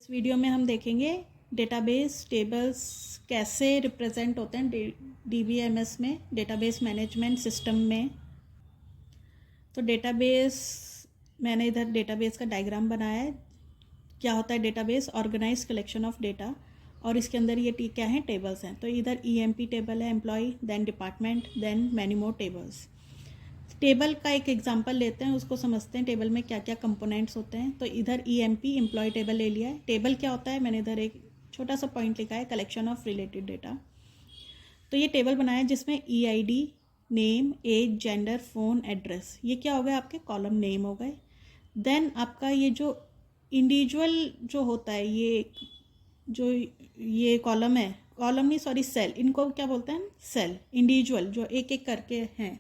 इस वीडियो में हम देखेंगे डेटाबेस टेबल्स कैसे रिप्रेजेंट होते हैं डीबीएमएस में, डेटाबेस मैनेजमेंट सिस्टम में। तो डेटाबेस, मैंने इधर डेटाबेस का डायग्राम बनाया है। क्या होता है database? Organise collection of data, और इसके अंदर ये क्या है? टेबल्स हैं। तो इधर ईएमपी टेबल है, employee, then department, then many more tables. Table का एक एग्जांपल लेते हैं, उसको समझते हैं टेबल में क्या क्या कंपोनेंट्स होते हैं। तो इधर ईएमपी एम्प्लॉय टेबल ले लिया है। टेबल क्या होता है? मैंने इधर एक छोटा सा पॉइंट लिखा है, कलेक्शन ऑफ रिलेटेड डेटा। तो ये टेबल बनाया है जिसमें EID, name, age, gender, phone, address, ये क्या हो गए? आपके कॉलम नेम हो गए। देन आपका ये जो इंडिविजुअल जो होता है, ये कॉलम है, कॉलम नहीं सॉरी सेल, इनको क्या बोलते हैं? सेल। इंडिविजुअल जो एक एक करके हैं,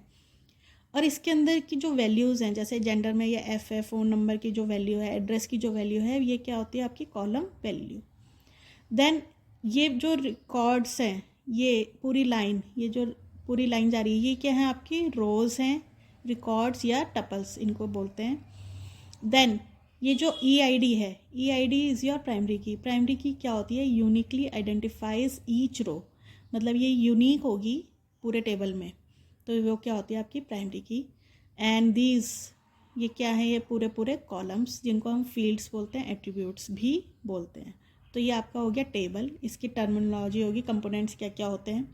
और इसके अंदर की जो वैल्यूज़ हैं, जैसे जेंडर में ये एफ है, फ़ोन नंबर की जो वैल्यू है, एड्रेस की जो वैल्यू है, ये क्या होती है? आपकी कॉलम वैल्यू। देन ये जो रिकॉर्ड्स हैं, ये पूरी लाइन, ये जो पूरी लाइन जा रही है, ये क्या है? आपकी रोज़ हैं, रिकॉर्ड्स या टपल्स इनको बोलते हैं। देन ये जो ईआईडी है, ईआईडी इज़ योर प्राइमरी की। प्राइमरी की क्या होती है? यूनिकली आइडेंटिफाइज ईच रो, मतलब ये यूनिक होगी पूरे टेबल में, तो वो क्या होती है? आपकी प्राइमरी की। एंड दीज, ये क्या है? ये पूरे पूरे कॉलम्स, जिनको हम फील्ड्स बोलते हैं, एट्रीब्यूट्स भी बोलते हैं। तो ये आपका हो गया टेबल। इसकी टर्मिनोलॉजी होगी, कंपोनेंट्स क्या क्या होते हैं।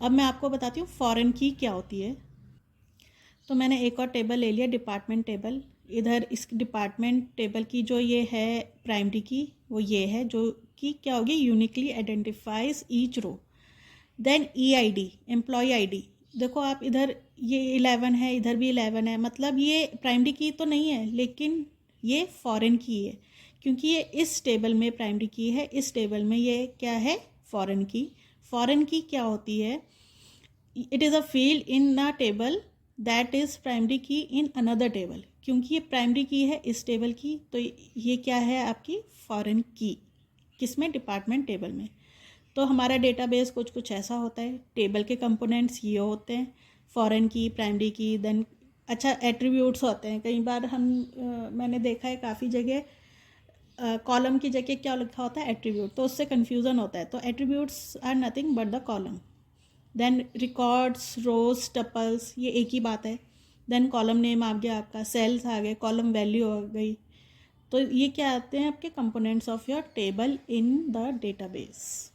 अब मैं आपको बताती हूँ फॉरेन की क्या होती है। तो मैंने एक और टेबल ले लिया, डिपार्टमेंट टेबल। इधर इस डिपार्टमेंट टेबल की जो ये है प्राइमरी की, वो ये है, जो कि क्या होगी? Uniquely identifies each row. Then EID, employee ID. देखो आप इधर ये 11 है, इधर भी 11 है, मतलब ये प्राइमरी की तो नहीं है, लेकिन ये फॉरेन की है, क्योंकि ये इस टेबल में प्राइमरी की है, इस टेबल में ये क्या है? फॉरेन की। फॉरेन की क्या होती है? It is a field in a table that is primary की इन अनदर टेबल। क्योंकि ये प्राइमरी की है इस टेबल की, तो ये क्या है? आपकी फॉरेन की। किसमें? डिपार्टमेंट टेबल में। तो हमारा डेटाबेस कुछ कुछ ऐसा होता है। टेबल के कंपोनेंट्स ये होते हैं, फॉरेन की, प्राइमरी की। देन अच्छा, एट्रीब्यूट्स होते हैं। कई बार मैंने देखा है काफ़ी जगह कॉलम की जगह क्या लिखा होता है? एट्रीब्यूट, तो उससे कन्फ्यूज़न होता है। तो attributes are nothing but the column. Then records, rows, tuples, ये एक ही बात है। देन कॉलम नेम आ गया आपका, सेल्स आ गए, कॉलम वैल्यू हो गई। तो ये क्या आते हैं? आपके components of your table in the database.